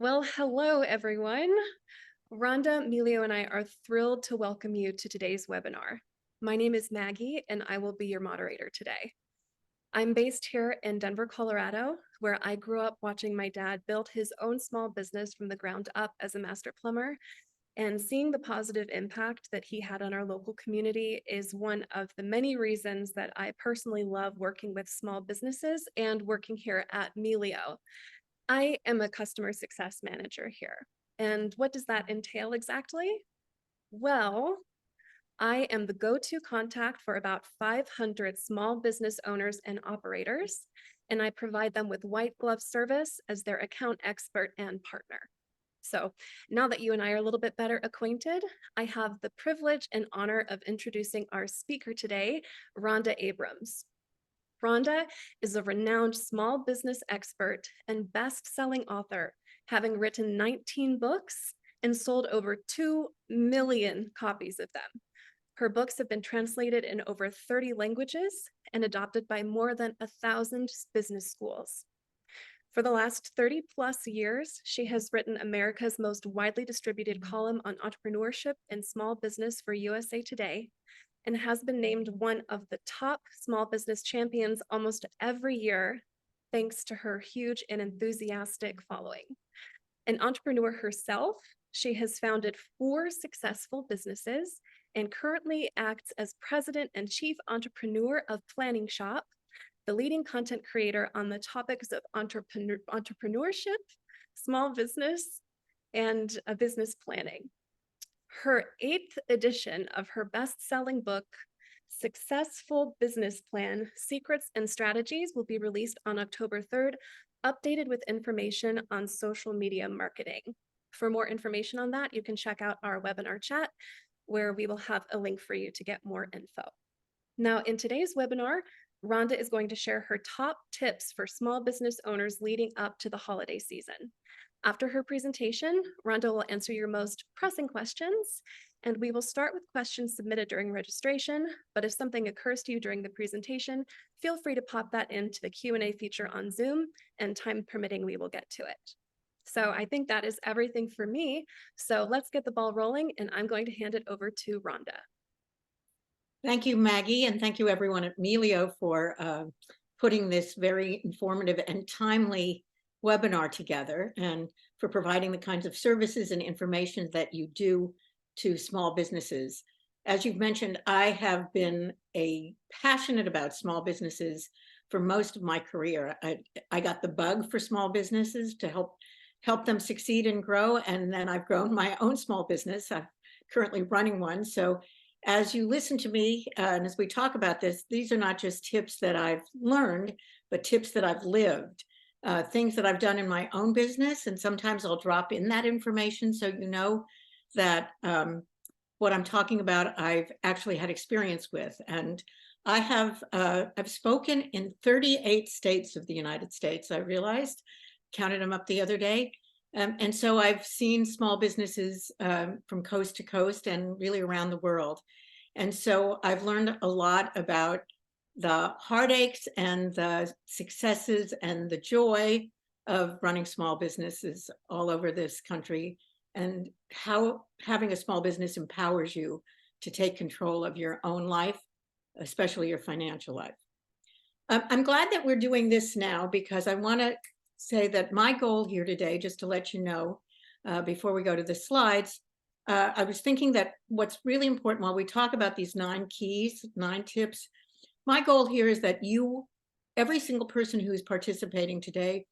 Well, hello, everyone. Rhonda, Melio, and I are thrilled to welcome you to today's webinar. My name is Maggie, and I will be your moderator today. I'm based here in Denver, Colorado, where I grew up watching my dad build his own small business from the ground up as a master plumber. And seeing the positive impact that he had on our local community is one of the many reasons that I personally love working with small businesses and working here at Melio. I am a customer success manager here. And what does that entail exactly? Well, I am the go-to contact for about 500 small business owners and operators, and I provide them with white glove service as their account expert and partner. So now that you and I are a little bit better acquainted, I have the privilege and honor of introducing our speaker today, Rhonda Abrams. Rhonda is a renowned small business expert and best-selling author, having written 19 books and sold over 2 million copies of them. Her books have been translated in over 30 languages and adopted by more than 1,000 business schools. For the last 30 plus years, she has written America's most widely distributed column on entrepreneurship and small business for USA Today, and has been named one of the top small business champions almost every year, thanks to her huge and enthusiastic following. An entrepreneur herself, she has founded 4 successful businesses and currently acts as president and chief entrepreneur of Planning Shop, the leading content creator on the topics of entrepreneurship, small business, and business planning. Her 8th edition of her best-selling book, Successful Business Plan, Secrets and Strategies, will be released on October 3rd, updated with information on social media marketing. For more information on that, you can check out our webinar chat, where we will have a link for you to get more info. Now, in today's webinar, Rhonda is going to share her top tips for small business owners leading up to the holiday season. After her presentation, Rhonda will answer your most pressing questions, and we will start with questions submitted during registration, but if something occurs to you during the presentation, feel free to pop that into the Q&A feature on Zoom, and time permitting, we will get to it. So I think that is everything for me. So let's get the ball rolling, and I'm going to hand it over to Rhonda. Thank you, Maggie, and thank you everyone at Melio for putting this very informative and timely webinar together, and for providing the kinds of services and information that you do to small businesses. As you've mentioned, I have been passionate about small businesses for most of my career. I got the bug for small businesses to help them succeed and grow, and then I've grown my own small business. I'm currently running one. So as you listen to me and as we talk about this, these are not just tips that I've learned, but tips that I've lived, things that I've done in my own business. And sometimes I'll drop in that information so you know that what I'm talking about, I've actually had experience with. And I've spoken in 38 states of the United States, I realized, counted them up the other day. And so I've seen small businesses from coast to coast and really around the world. And so I've learned a lot about the heartaches and the successes and the joy of running small businesses all over this country, and how having a small business empowers you to take control of your own life, especially your financial life. I'm glad that we're doing this now, because I want to say that my goal here today, just to let you know, before we go to the slides, I was thinking that what's really important while we talk about these 9 keys, 9 tips, my goal here is that every single person who is participating today,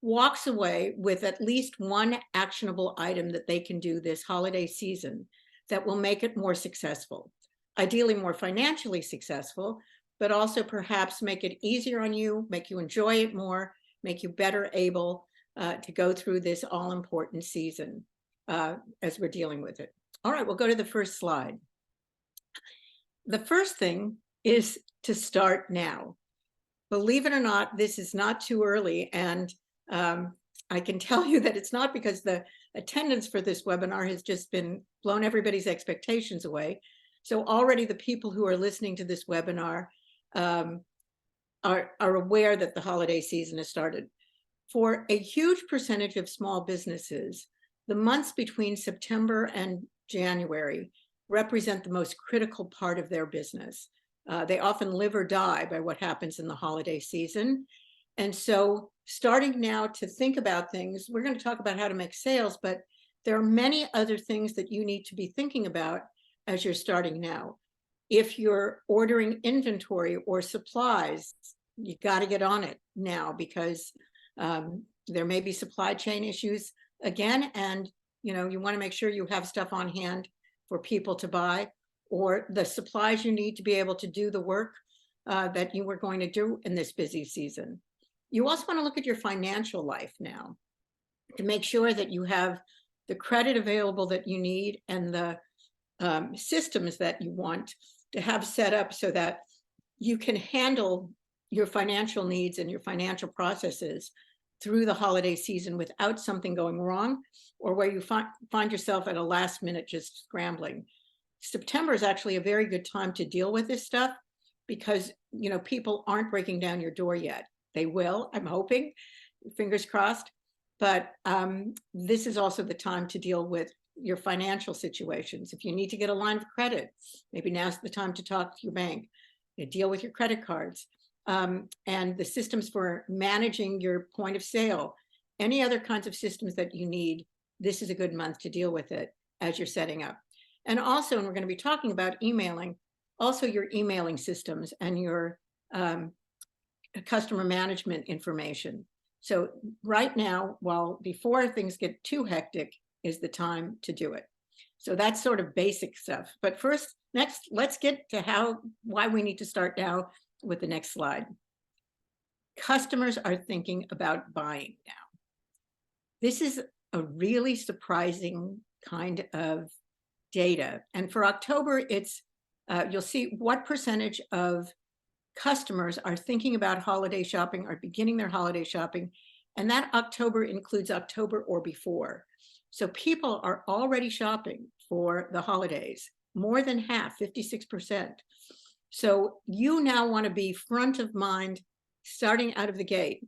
walks away with at least one actionable item that they can do this holiday season that will make it more successful, ideally more financially successful, but also perhaps make it easier on you, make you enjoy it more, make you better able to go through this all-important season as we're dealing with it. All right, we'll go to the first slide. The first thing is to start now. Believe it or not, this is not too early, and I can tell you that it's not, because the attendance for this webinar has just blown everybody's expectations away. So already the people who are listening to this webinar are aware that the holiday season has started. For a huge percentage of small businesses, the months between September and January represent the most critical part of their business. They often live or die by what happens in the holiday season. And so starting now to think about things, we're going to talk about how to make sales, but there are many other things that you need to be thinking about as you're starting now. If you're ordering inventory or supplies, you got to get on it now, because there may be supply chain issues again, and you want to make sure you have stuff on hand for people to buy, or the supplies you need to be able to do the work that you were going to do in this busy season. You also want to look at your financial life now to make sure that you have the credit available that you need, and the systems that you want to have set up so that you can handle your financial needs and your financial processes through the holiday season without something going wrong, or where you find yourself at a last minute just scrambling. September is actually a very good time to deal with this stuff, because people aren't breaking down your door yet. They will, I'm hoping, fingers crossed. But this is also the time to deal with your financial situations. If you need to get a line of credit, maybe now's the time to talk to your bank. Deal with your credit cards, and the systems for managing your point of sale, any other kinds of systems that you need. This is a good month to deal with it as you're setting up. And also, and we're going to be talking about emailing, also your emailing systems and your customer management information. So right now, before things get too hectic, is the time to do it. So that's sort of basic stuff. But next, let's get to why we need to start now with the next slide. Customers are thinking about buying now. This is a really surprising kind of data. And for October, it's you'll see what percentage of customers are thinking about holiday shopping, are beginning their holiday shopping. And that October includes October or before. So people are already shopping for the holidays, more than half, 56%. So you now want to be front of mind starting out of the gate.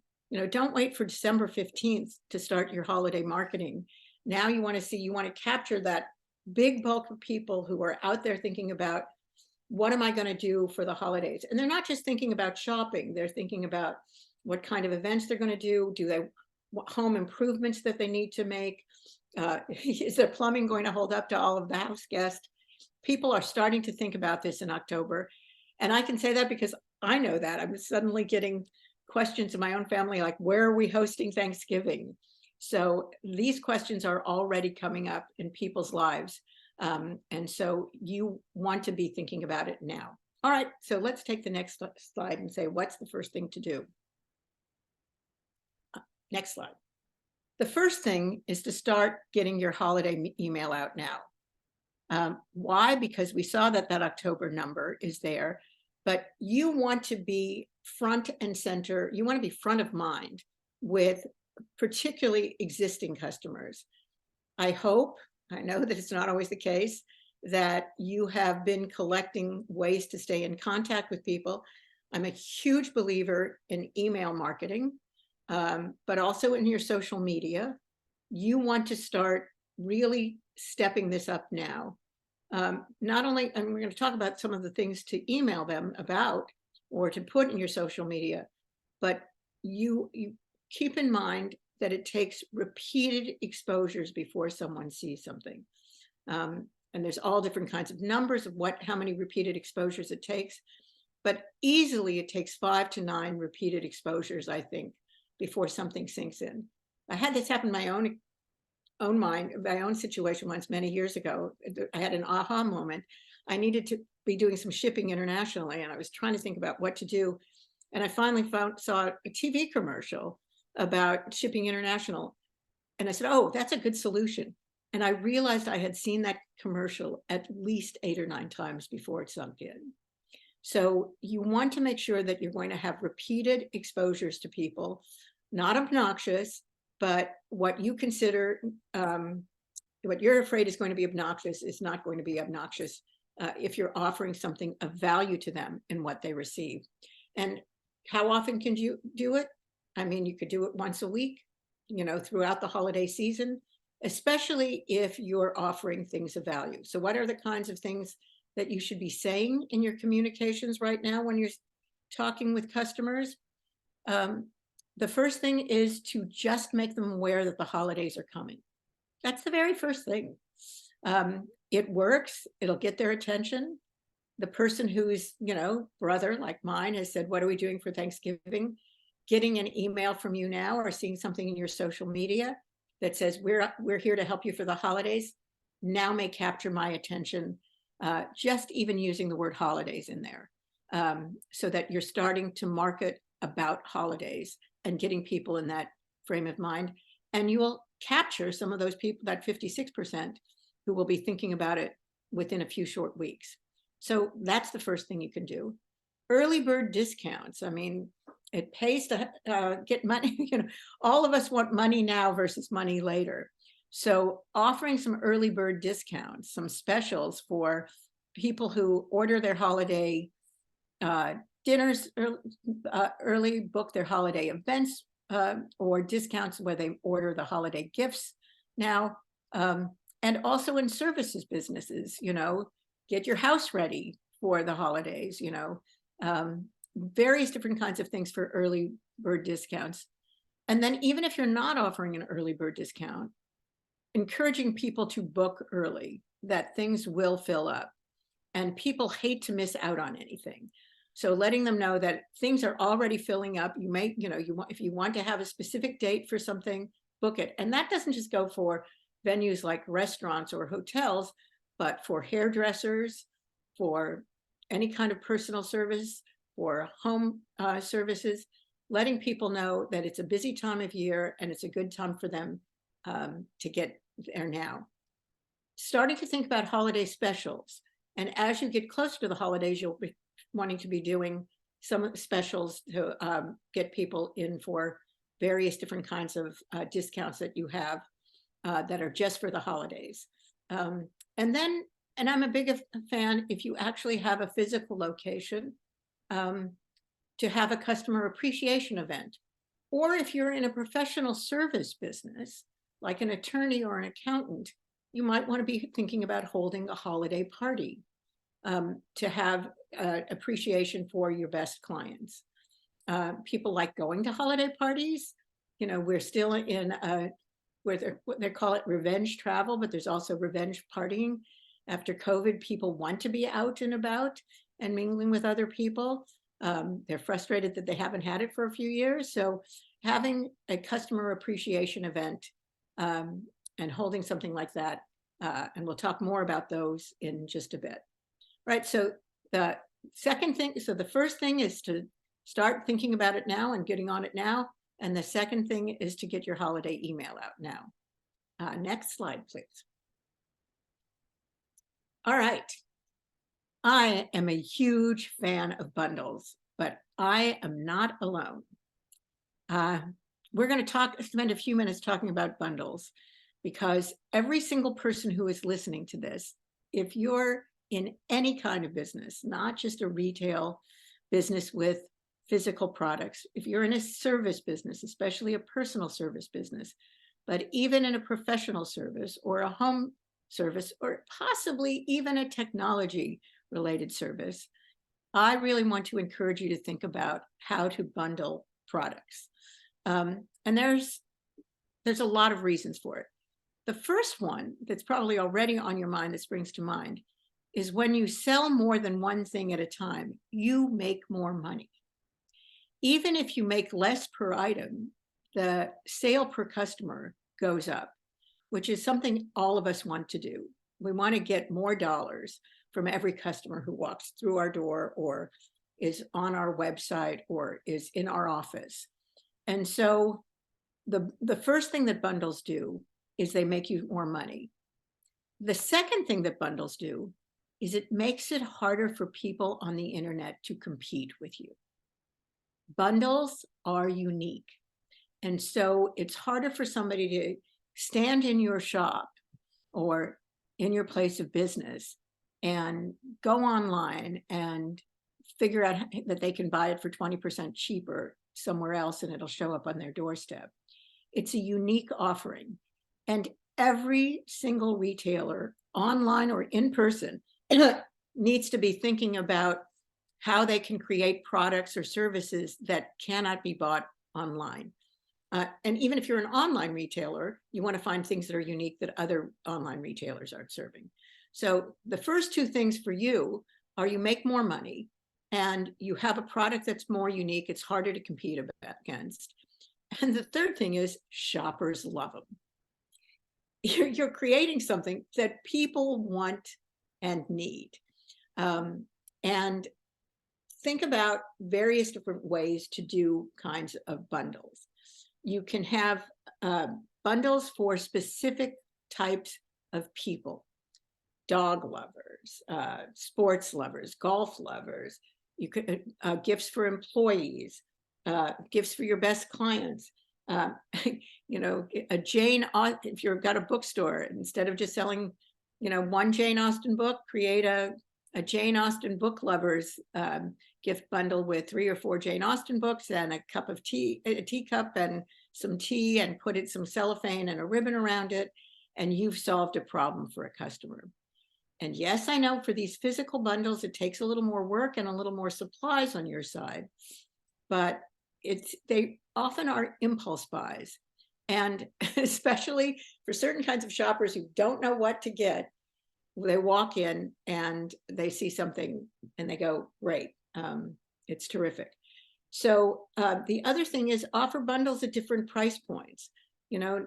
Don't wait for December 15th to start your holiday marketing. Now you want to capture that big bulk of people who are out there thinking about, what am I going to do for the holidays? And they're not just thinking about shopping. They're thinking about what kind of events they're going to do what home improvements that they need to make. Is their plumbing going to hold up to all of the house guests? People are starting to think about this in October. And I can say that because I know that. I'm suddenly getting questions in my own family, like, where are we hosting Thanksgiving? So these questions are already coming up in people's lives. And so you want to be thinking about it now. All right, so let's take the next slide and say, what's the first thing to do? Next slide. The first thing is to start getting your holiday email out now. Why? Because we saw that October number is there, but you want to be front and center. You want to be front of mind with particularly existing customers. I know that it's not always the case, that you have been collecting ways to stay in contact with people. I'm a huge believer in email marketing, but also in your social media. You want to start really stepping this up now. Not only, and we're going to talk about some of the things to email them about or to put in your social media, but you keep in mind that it takes repeated exposures before someone sees something. And there's all different kinds of numbers of how many repeated exposures it takes, but easily it takes 5 to 9 repeated exposures, I think, before something sinks in. I had this happen in my own situation once many years ago. I had an aha moment. I needed to be doing some shipping internationally, and I was trying to think about what to do. And I finally saw a TV commercial about shipping international. And I said, oh, that's a good solution. And I realized I had seen that commercial at least 8 or 9 times before it sunk in. So you want to make sure that you're going to have repeated exposures to people, not obnoxious, but what you consider, what you're afraid is going to be obnoxious is not going to be obnoxious if you're offering something of value to them in what they receive. And how often can you do it? I mean, you could do it once a week, throughout the holiday season, especially if you're offering things of value. So what are the kinds of things that you should be saying in your communications right now when you're talking with customers? The first thing is to just make them aware that the holidays are coming. That's the very first thing. It works. It'll get their attention. The person who's, brother like mine has said, what are we doing for Thanksgiving? Getting an email from you now or seeing something in your social media that says, we're here to help you for the holidays, now may capture my attention. Just even using the word holidays in there, so that you're starting to market about holidays and getting people in that frame of mind. And you will capture some of those people, that 56%, who will be thinking about it within a few short weeks. So that's the first thing you can do. Early bird discounts. I mean, it pays to get money. All of us want money now versus money later. So offering some early bird discounts, some specials for people who order their holiday dinners early, book their holiday events, or discounts where they order the holiday gifts now. And also in services businesses, get your house ready for the holidays, various different kinds of things for early bird discounts. And then even if you're not offering an early bird discount, encouraging people to book early, that things will fill up and people hate to miss out on anything. So letting them know that things are already filling up. You may, if you want to have a specific date for something, book it. And that doesn't just go for venues like restaurants or hotels, but for hairdressers, for any kind of personal service, for home services, letting people know that it's a busy time of year and it's a good time for them to get there now. Starting to think about holiday specials. And as you get closer to the holidays, you'll be wanting to be doing some specials to get people in for various different kinds of discounts that you have that are just for the holidays. And I'm a big fan, if you actually have a physical location, to have a customer appreciation event. Or if you're in a professional service business, like an attorney or an accountant, you might want to be thinking about holding a holiday party to have appreciation for your best clients. People like going to holiday parties. We're still in where they call it revenge travel, but there's also revenge partying. After COVID, people want to be out and about and mingling with other people. They're frustrated that they haven't had it for a few years. So having a customer appreciation event and holding something like that, and we'll talk more about those in just a bit. Right, so the first thing is to start thinking about it now and getting on it now. And the second thing is to get your holiday email out now. Next slide, please. All right. I am a huge fan of bundles, but I am not alone. We're going to spend a few minutes talking about bundles, because every single person who is listening to this, if you're in any kind of business, not just a retail business with physical products, if you're in a service business, especially a personal service business, but even in a professional service or a home service, or possibly even a technology related service, I really want to encourage you to think about how to bundle products. And there's a lot of reasons for it. The first one that's probably already on your mind, that springs to mind, is when you sell more than one thing at a time, you make more money. Even if you make less per item, the sale per customer goes up, which is something all of us want to do. We want to get more dollars from every customer who walks through our door or is on our website or is in our office. And so the first thing that bundles do is they make you more money. The second thing that bundles do is it makes it harder for people on the internet to compete with you. Bundles are unique. And so it's harder for somebody to stand in your shop or in your place of business and go online and figure out that they can buy it for 20% cheaper somewhere else and it'll show up on their doorstep. It's a unique offering. And every single retailer, online or in person, needs to be thinking about how they can create products or services that cannot be bought online. And even if you're an online retailer, you want to find things that are unique that other online retailers aren't serving. So the first two things for you are you make more money and you have a product that's more unique, it's harder to compete against. And the third thing is shoppers love them. You're creating something that people want and need. And think about various different ways to do kinds of bundles. You can have bundles for specific types of people: dog lovers, sports lovers, golf lovers. You could gifts for employees, gifts for your best clients. You know, a Jane, if you've got a bookstore, instead of just selling, you know, one Jane Austen book, create a Jane Austen book lovers gift bundle with 3 or 4 Jane Austen books and a cup of tea, a teacup and some tea, and put it some cellophane and a ribbon around it, and you've solved a problem for a customer. And yes, I know for these physical bundles, it takes a little more work and a little more supplies on your side, but they often are impulse buys. And especially for certain kinds of shoppers who don't know what to get, they walk in and they see something and they go, great, it's terrific. So the other thing is offer bundles at different price points. You know,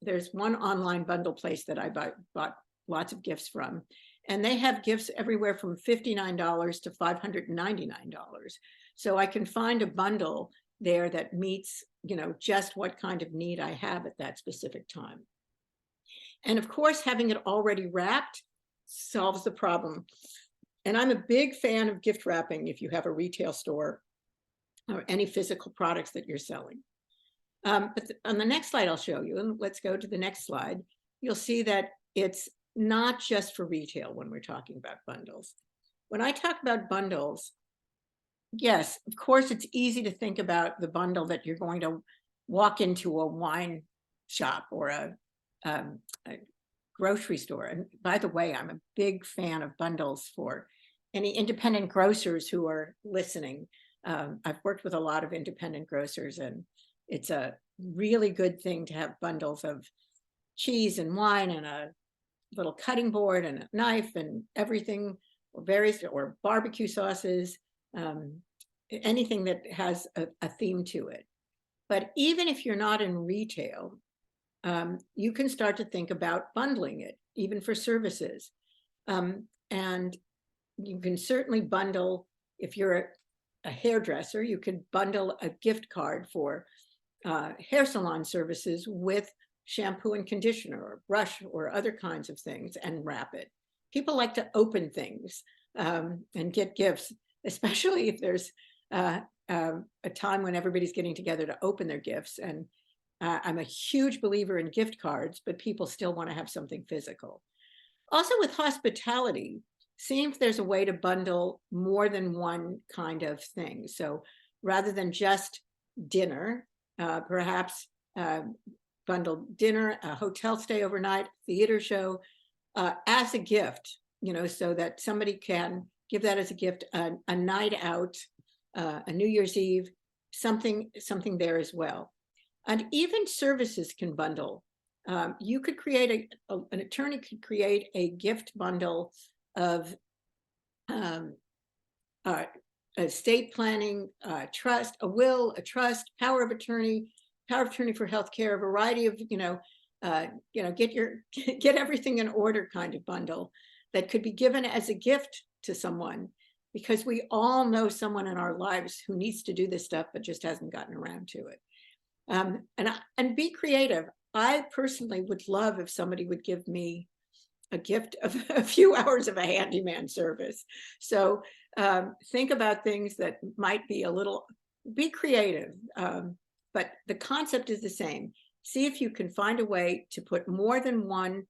there's one online bundle place that I bought lots of gifts from, and they have gifts everywhere from $59 to $599. So I can find a bundle there that meets, you know, just what kind of need I have at that specific time. And of course, having it already wrapped solves the problem. And I'm a big fan of gift wrapping if you have a retail store or any physical products that you're selling. But on the next slide, I'll show you, and let's go to the next slide. You'll see that it's not just for retail when we're talking about bundles. When I talk about bundles, yes, of course, it's easy to think about the bundle that you're going to walk into a wine shop or a grocery store. And by the way, I'm a big fan of bundles for any independent grocers who are listening. I've worked with a lot of independent grocers, and it's a really good thing to have bundles of cheese and wine and a little cutting board and a knife and everything, or barbecue sauces, anything that has a theme to it. But even if you're not in retail, you can start to think about bundling it, even for services. And you can certainly bundle, if you're a hairdresser, you could bundle a gift card for hair salon services with shampoo and conditioner or brush or other kinds of things and wrap it. People like to open things and get gifts, especially if there's a time when everybody's getting together to open their gifts. And I'm a huge believer in gift cards, but people still want to have something physical. Also with hospitality, seeing if there's a way to bundle more than one kind of thing. So rather than just dinner, perhaps bundle dinner, a hotel stay overnight, theater show as a gift, you know, so that somebody can give that as a gift, a night out, a New Year's Eve, something there as well. And even services can bundle. You could create an attorney could create a gift bundle of estate planning, trust, a will, a trust, power of attorney for healthcare, a variety of, get everything in order kind of bundle that could be given as a gift to someone, because we all know someone in our lives who needs to do this stuff but just hasn't gotten around to it. And be creative. I personally would love if somebody would give me a gift of a few hours of a handyman service. So think about things that might be be creative, but the concept is the same. See if you can find a way to put more than one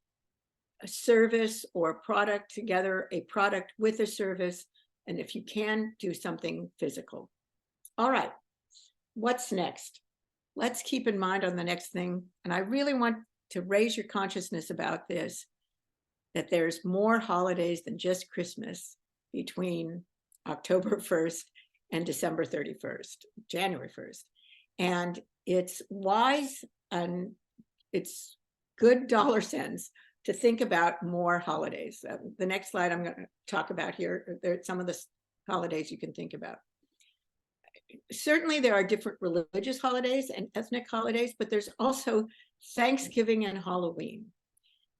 service or product together, a product with a service, and if you can, do something physical. All right. what's next? Let's keep in mind on the next thing, and I really want to raise your consciousness about this, that there's more holidays than just Christmas between October 1st and December 31st, January 1st. And it's wise and it's good dollar sense to think about more holidays. The next slide I'm going to talk about here, there are some of the holidays you can think about. Certainly there are different religious holidays and ethnic holidays, but there's also Thanksgiving and Halloween.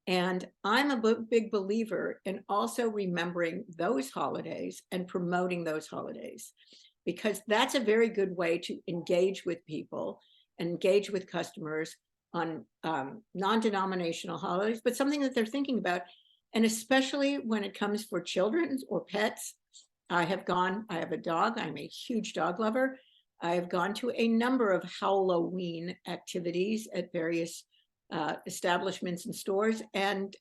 And I'm a big believer in also remembering those holidays and promoting those holidays, because that's a very good way to engage with people, engage with customers on non-denominational holidays, but something that they're thinking about. And especially when it comes for children or pets. I have a dog, I'm a huge dog lover. I have gone to a number of Halloween activities at various establishments and stores, and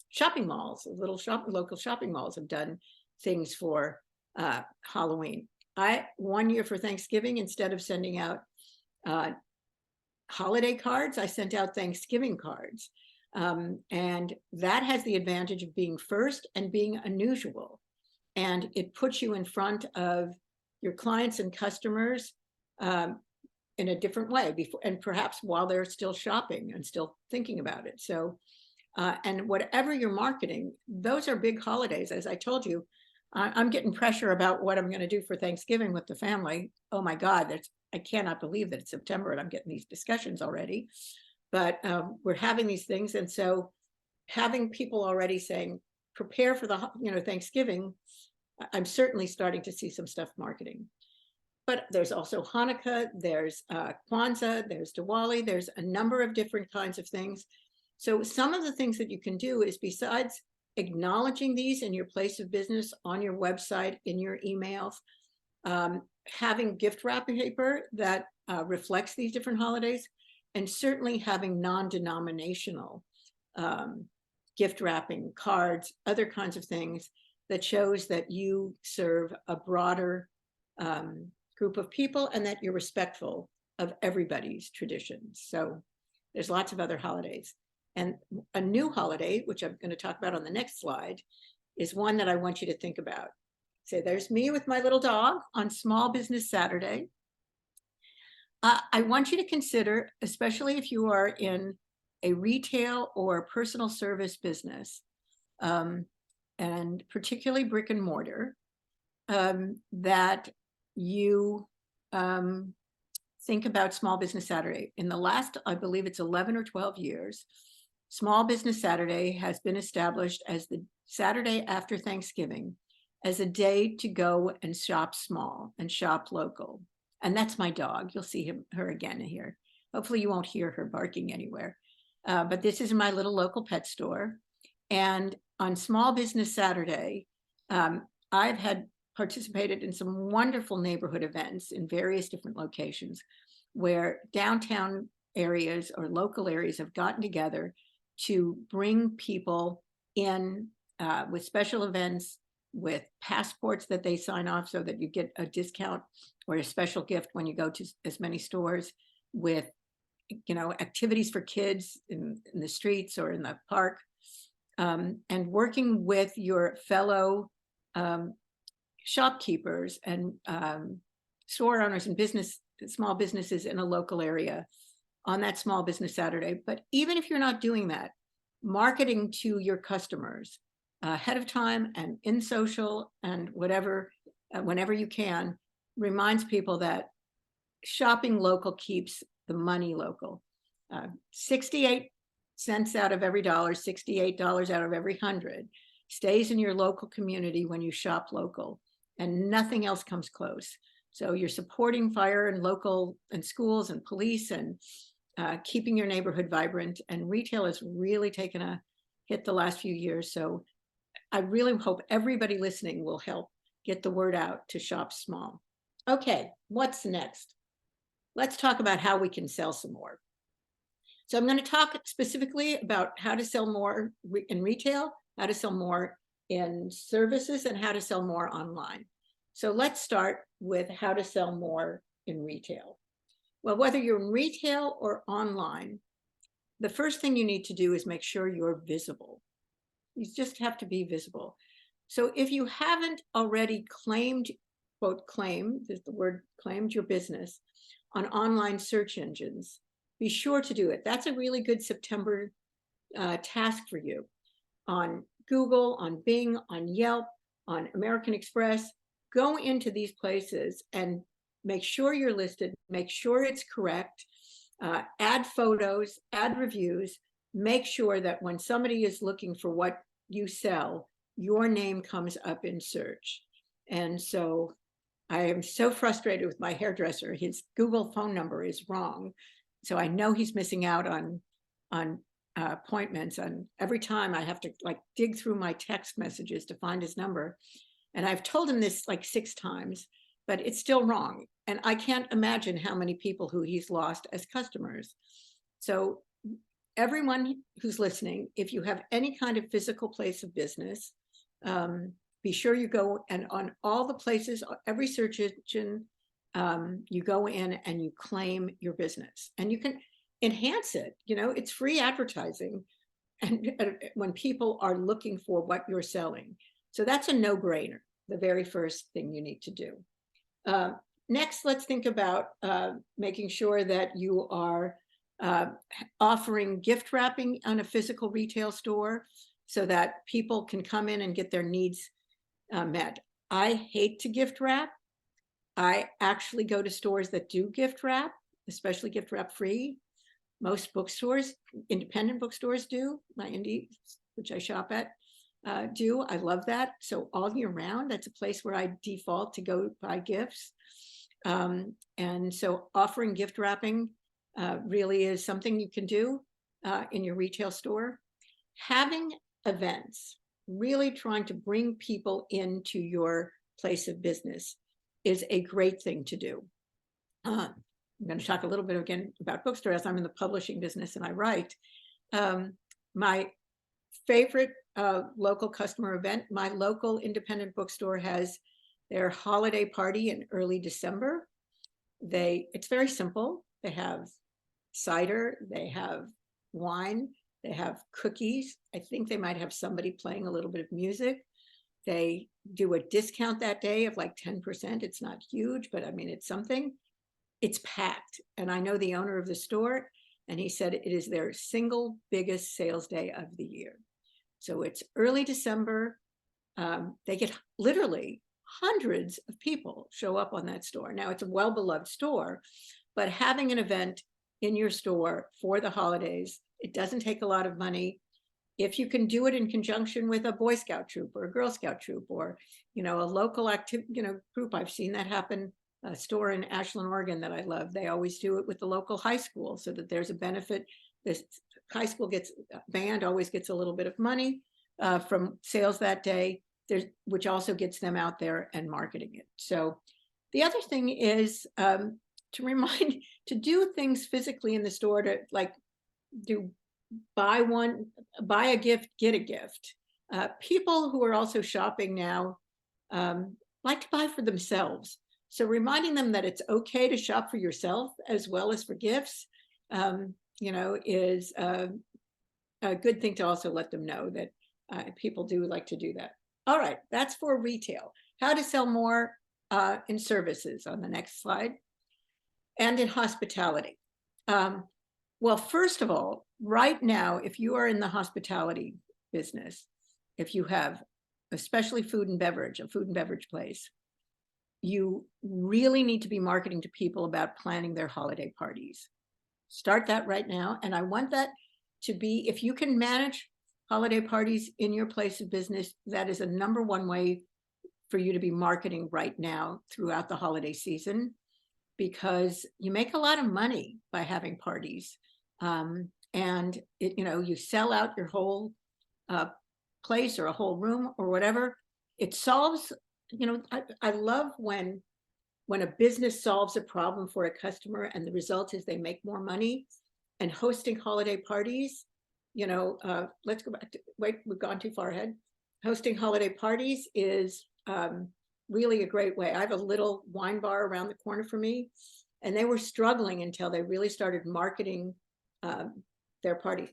shopping malls, local shopping malls have done things for Halloween. One year for Thanksgiving, instead of sending out holiday cards, I sent out Thanksgiving cards. And that has the advantage of being first and being unusual. And it puts you in front of your clients and customers in a different way before, and perhaps while they're still shopping and still thinking about it. So, and whatever you're marketing, those are big holidays. As I told you, I'm getting pressure about what I'm going to do for Thanksgiving with the family. Oh my God, I cannot believe that it's September and I'm getting these discussions already. But we're having these things. And so having people already saying, prepare for the, Thanksgiving, I'm certainly starting to see some stuff marketing. But there's also Hanukkah, there's Kwanzaa, there's Diwali, there's a number of different kinds of things. So some of the things that you can do is, besides acknowledging these in your place of business, on your website, in your emails, having gift wrapping paper that reflects these different holidays, and certainly having non-denominational gift wrapping cards, other kinds of things that shows that you serve a broader group of people and that you're respectful of everybody's traditions. So there's lots of other holidays. And a new holiday, which I'm going to talk about on the next slide, is one that I want you to think about. So there's me with my little dog on Small Business Saturday. I want you to consider, especially if you are in a retail or personal service business, and particularly brick and mortar, that you think about Small Business Saturday. In the last, I believe it's 11 or 12 years, Small Business Saturday has been established as the Saturday after Thanksgiving as a day to go and shop small and shop local. And that's my dog. You'll see her again here. Hopefully you won't hear her barking anywhere. But this is my little local pet store. And on Small Business Saturday, I've had participated in some wonderful neighborhood events in various different locations where downtown areas or local areas have gotten together to bring people in with special events, with passports that they sign off so that you get a discount or a special gift when you go to as many stores, with activities for kids in the streets or in the park, and working with your fellow shopkeepers and store owners and small businesses in a local area on that Small Business Saturday. But even if you're not doing that, marketing to your customers ahead of time and in social and whatever, whenever you can, reminds people that shopping local keeps the money local. 68 cents out of every dollar, $68 out of every 100 stays in your local community when you shop local, and nothing else comes close. So you're supporting fire and local and schools and police and keeping your neighborhood vibrant. And retail has really taken a hit the last few years. So I really hope everybody listening will help get the word out to shop small. Okay, what's next? Let's talk about how we can sell some more. So I'm going to talk specifically about how to sell more in retail, how to sell more in services, and how to sell more online. So let's start with how to sell more in retail? Well, whether you're in retail or online, the first thing you need to do is make sure you're visible. You just have to be visible. So if you haven't already claimed, quote, claim, is the word claimed your business on online search engines, be sure to do it. That's a really good September task for you. On Google, on Bing, on Yelp, on American Express, go into these places and make sure you're listed, make sure it's correct, add photos, add reviews, make sure that when somebody is looking for what you sell, your name comes up in search. And so I am so frustrated with my hairdresser. His Google phone number is wrong. So I know he's missing out on appointments, and every time I have to like dig through my text messages to find his number. And I've told him this like 6 times, but it's still wrong. And I can't imagine how many people who he's lost as customers. So everyone who's listening, if you have any kind of physical place of business, be sure you go and on all the places, every search engine, you go in and you claim your business, and you can enhance it. You know, it's free advertising, and when people are looking for what you're selling. So that's a no-brainer, the very first thing you need to do. Next, let's think about making sure that you are offering gift wrapping on a physical retail store so that people can come in and get their needs met. I hate to gift wrap. I actually go to stores that do gift wrap, especially gift wrap free. Most bookstores, independent bookstores do, my indie, which I shop at, do. I love that. So all year round, that's a place where I default to go buy gifts. And so offering gift wrapping really is something you can do in your retail store. Having events, really trying to bring people into your place of business is a great thing to do. I'm going to talk a little bit again about bookstores. I'm in the publishing business and I write. My favorite local customer event, my local independent bookstore has their holiday party in early December. It's very simple. They have cider, they have wine, they have cookies. I think they might have somebody playing a little bit of music. They do a discount that day of like 10%. It's not huge, but I mean, it's something. It's packed. And I know the owner of the store, and he said it is their single biggest sales day of the year. So it's early December. They get literally hundreds of people show up on that store. Now it's a well-beloved store, but having an event in your store for the holidays, it doesn't take a lot of money. If you can do it in conjunction with a Boy Scout troop or a Girl Scout troop, or, you know, a local activity, group, I've seen that happen. A store in Ashland, Oregon that I love, they always do it with the local high school so that there's a benefit. This high school band always gets a little bit of money from sales that day, which also gets them out there and marketing it. So the other thing is to remind to do things physically in the store, to like buy a gift, get a gift. People who are also shopping now like to buy for themselves. So reminding them that it's okay to shop for yourself as well as for gifts, is a good thing to also let them know that people do like to do that. All right, that's for retail. How to sell more in services on the next slide. And in hospitality. Well, first of all, right now, if you are in the hospitality business, if you have especially food and beverage, a food and beverage place, you really need to be marketing to people about planning their holiday parties. Start that right now. And I want that to be, if you can manage holiday parties in your place of business, that is a #1 way for you to be marketing right now throughout the holiday season, because you make a lot of money by having parties. And you sell out your whole place or a whole room or whatever. It solves, I love when a business solves a problem for a customer and the result is they make more money. And hosting holiday parties, let's go back to, wait, we've gone too far ahead. Hosting holiday parties is really a great way. I have a little wine bar around the corner for me, and they were struggling until they really started marketing their parties.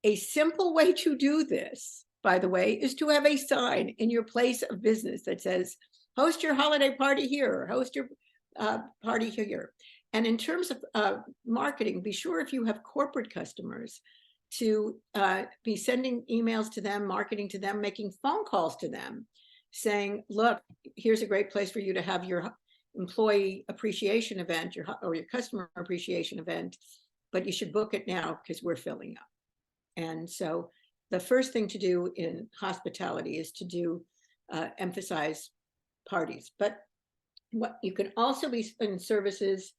A simple way to do this, by the way, is to have a sign in your place of business that says, host your holiday party here, or host your party here. And in terms of marketing, be sure if you have corporate customers to be sending emails to them, marketing to them, making phone calls to them, saying, look, here's a great place for you to have your employee appreciation event, or your customer appreciation event, but you should book it now because we're filling up. And so the first thing to do in hospitality is to emphasize parties. But what you can also be in services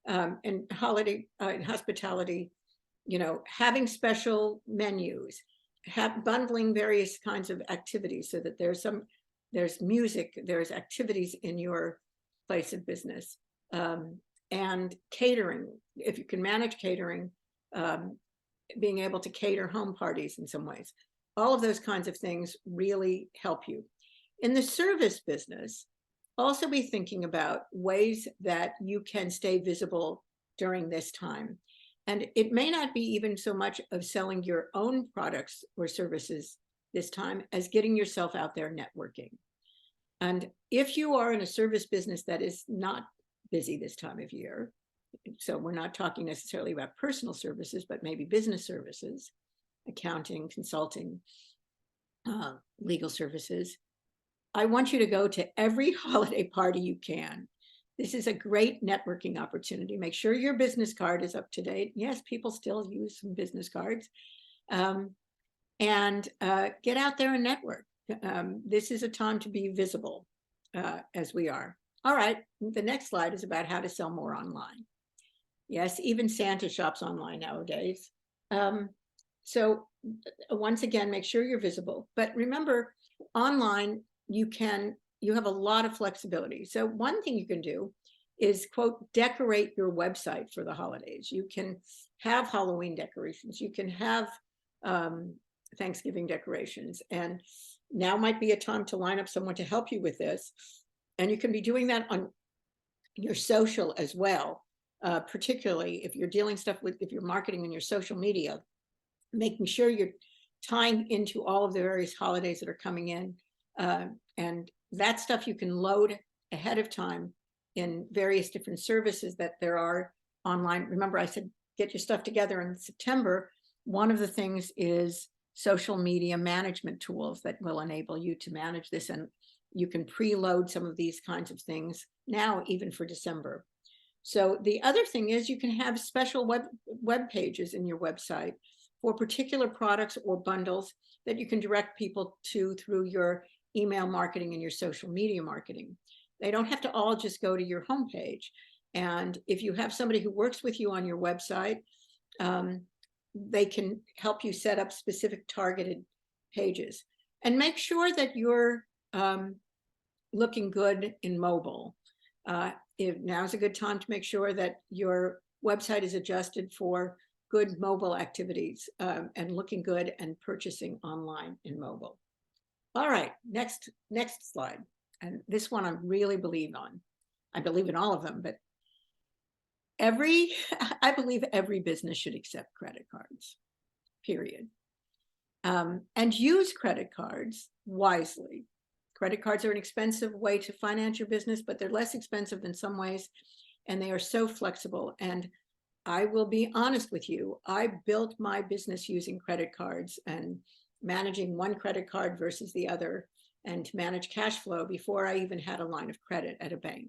and holiday and hospitality, having special menus, bundling various kinds of activities so that there's music, there's activities in your place of business, and catering. If you can manage catering, being able to cater home parties in some ways, all of those kinds of things really help you. In the service business, also be thinking about ways that you can stay visible during this time. And it may not be even so much of selling your own products or services this time as getting yourself out there networking. And if you are in a service business that is not busy this time of year, so we're not talking necessarily about personal services, but maybe business services, accounting, consulting, legal services, I want you to go to every holiday party you can. This is a great networking opportunity. Make sure your business card is up to date. Yes, people still use some business cards. And get out there and network. This is a time to be visible, as we are. All right, the next slide is about how to sell more online. Yes, even Santa shops online nowadays. So once again, make sure you're visible. But remember, online, you have a lot of flexibility. So one thing you can do is, quote, decorate your website for the holidays. You can have Halloween decorations. You can have Thanksgiving decorations. And now might be a time to line up someone to help you with this. And you can be doing that on your social as well, particularly if you're if you're marketing on your social media, making sure you're tying into all of the various holidays that are coming in. And that stuff you can load ahead of time in various different services that there are online. Remember, I said, get your stuff together in September. One of the things is social media management tools that will enable you to manage this. And you can preload some of these kinds of things now, even for December. So the other thing is you can have special web pages in your website for particular products or bundles that you can direct people to through your email marketing and your social media marketing. They don't have to all just go to your homepage. And if you have somebody who works with you on your website, they can help you set up specific targeted pages. And make sure that you're looking good in mobile. Now's a good time to make sure that your website is adjusted for good mobile activities and looking good and purchasing online in mobile. All right, next slide. And this one I really believe on. I believe in all of them, but I believe every business should accept credit cards, period. And use credit cards wisely. Credit cards are an expensive way to finance your business, but they're less expensive in some ways, and they are so flexible. And I will be honest with you, I built my business using credit cards and managing one credit card versus the other, and to manage cash flow before I even had a line of credit at a bank.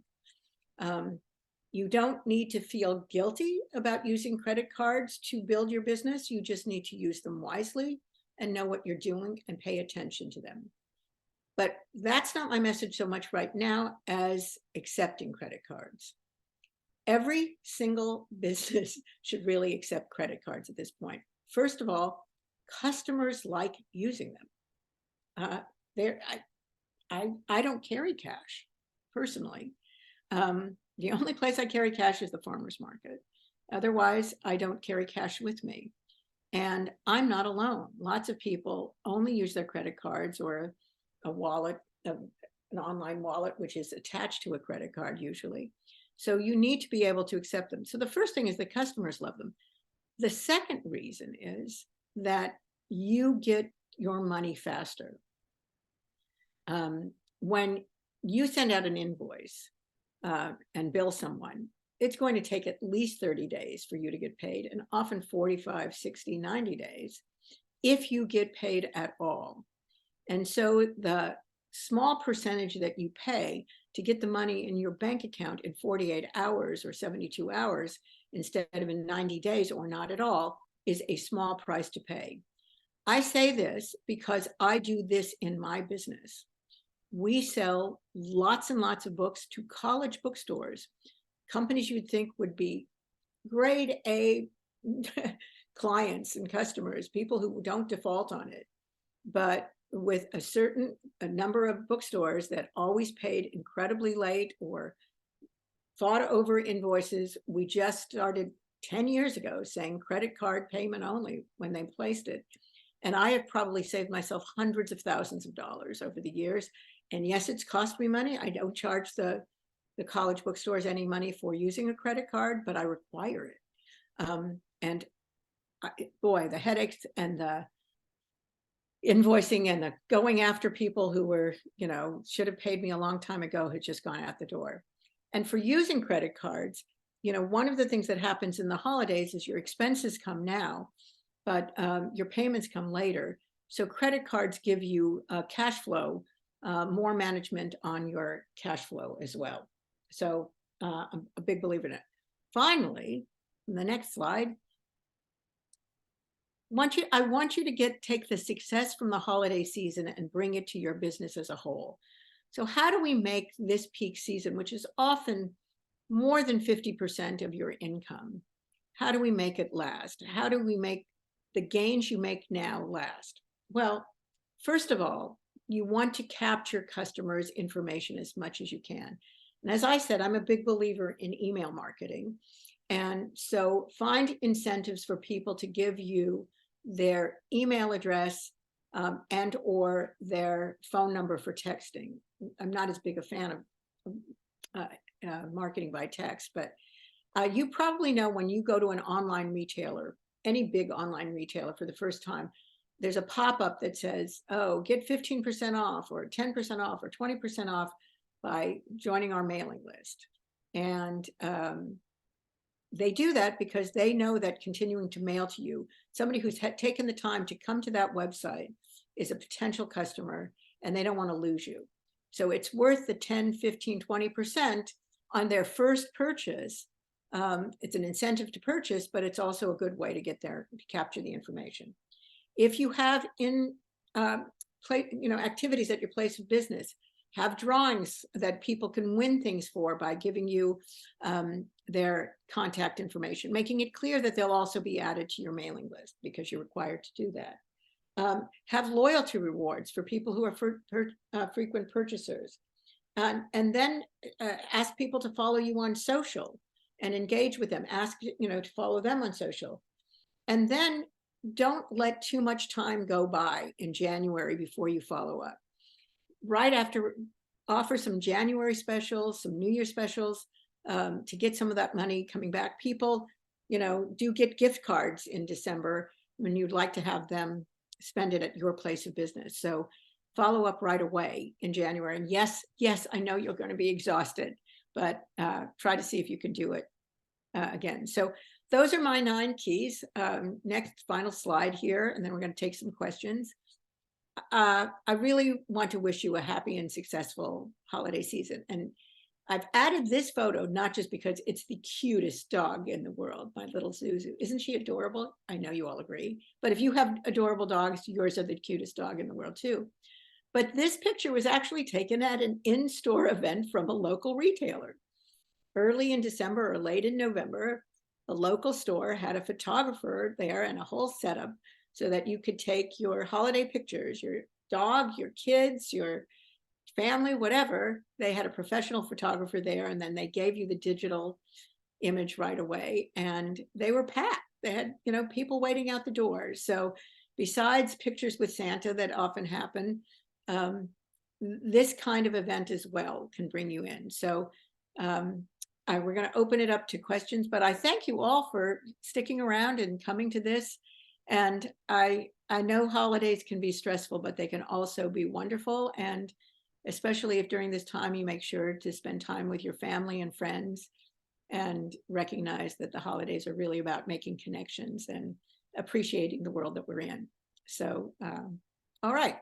You don't need to feel guilty about using credit cards to build your business. You just need to use them wisely and know what you're doing and pay attention to them. But that's not my message so much right now as accepting credit cards. Every single business should really accept credit cards at this point. First of all, customers like using them. I don't carry cash personally. The only place I carry cash is the farmer's market. Otherwise, I don't carry cash with me. And I'm not alone. Lots of people only use their credit cards or a wallet, an online wallet, which is attached to a credit card usually. So you need to be able to accept them. So the first thing is the customers love them. The second reason is that you get your money faster. When you send out an invoice and bill someone, it's going to take at least 30 days for you to get paid, and often 45, 60, 90 days if you get paid at all. And so the small percentage that you pay to get the money in your bank account in 48 hours or 72 hours instead of in 90 days or not at all is a small price to pay. I say this because I do this in my business. We sell lots and lots of books to college bookstores, companies you'd think would be grade A clients and customers, people who don't default on it. But with a number of bookstores that always paid incredibly late or fought over invoices, we just started 10 years ago saying credit card payment only when they placed it. And I have probably saved myself hundreds of thousands of dollars over the years. And yes, it's cost me money. I don't charge the college bookstores any money for using a credit card, but I require it. Boy, the headaches and the invoicing and the going after people who were, should have paid me a long time ago had just gone out the door. And for using credit cards, one of the things that happens in the holidays is your expenses come now, but your payments come later. So credit cards give you cash flow, more management on your cash flow as well. So I'm a big believer in it. Finally, in the next slide, I want you to take the success from the holiday season and bring it to your business as a whole. So how do we make this peak season, which is often more than 50% of your income, how do we make it last? How do we make the gains you make now last? Well, first of all, you want to capture customers' information as much as you can. And as I said, I'm a big believer in email marketing. And so find incentives for people to give you their email address and or their phone number for texting. I'm not as big a fan of marketing by text, but you probably know when you go to an online retailer, any big online retailer for the first time, there's a pop-up that says, oh, get 15% off or 10% off or 20% off by joining our mailing list. And they do that because they know that continuing to mail to you, somebody who's taken the time to come to that website is a potential customer and they don't want to lose you. So it's worth the 10, 15, 20% on their first purchase. It's an incentive to purchase, but it's also a good way to get there to capture the information. If you have activities at your place of business, have drawings that people can win things for by giving you their contact information, making it clear that they'll also be added to your mailing list because you're required to do that. Have loyalty rewards for people who are frequent purchasers. And then ask people to follow you on social and engage with them. Ask to follow them on social. And then don't let too much time go by in January before you follow up. Right after, offer some January specials, some New Year specials to get some of that money coming back. People, do get gift cards in December when you'd like to have them spend it at your place of business. So follow up right away in January. And yes, I know you're going to be exhausted, but try to see if you can do it again. So those are my 9 keys. Next, final slide here, and then we're going to take some questions. I really want to wish you a happy and successful holiday season. And I've added this photo, not just because it's the cutest dog in the world, my little Zuzu. Isn't she adorable? I know you all agree. But if you have adorable dogs, yours are the cutest dog in the world too. But this picture was actually taken at an in-store event from a local retailer. Early in December or late in November, the local store had a photographer there and a whole setup so that you could take your holiday pictures, your dog, your kids, your family, whatever. They had a professional photographer there, and then they gave you the digital image right away, and they were packed. They had, people waiting out the doors. So besides pictures with Santa that often happen, this kind of event as well can bring you in. So we're going to open it up to questions, but I thank you all for sticking around and coming to this. And I know holidays can be stressful, but they can also be wonderful. And especially if during this time you make sure to spend time with your family and friends and recognize that the holidays are really about making connections and appreciating the world that we're in. So, all right.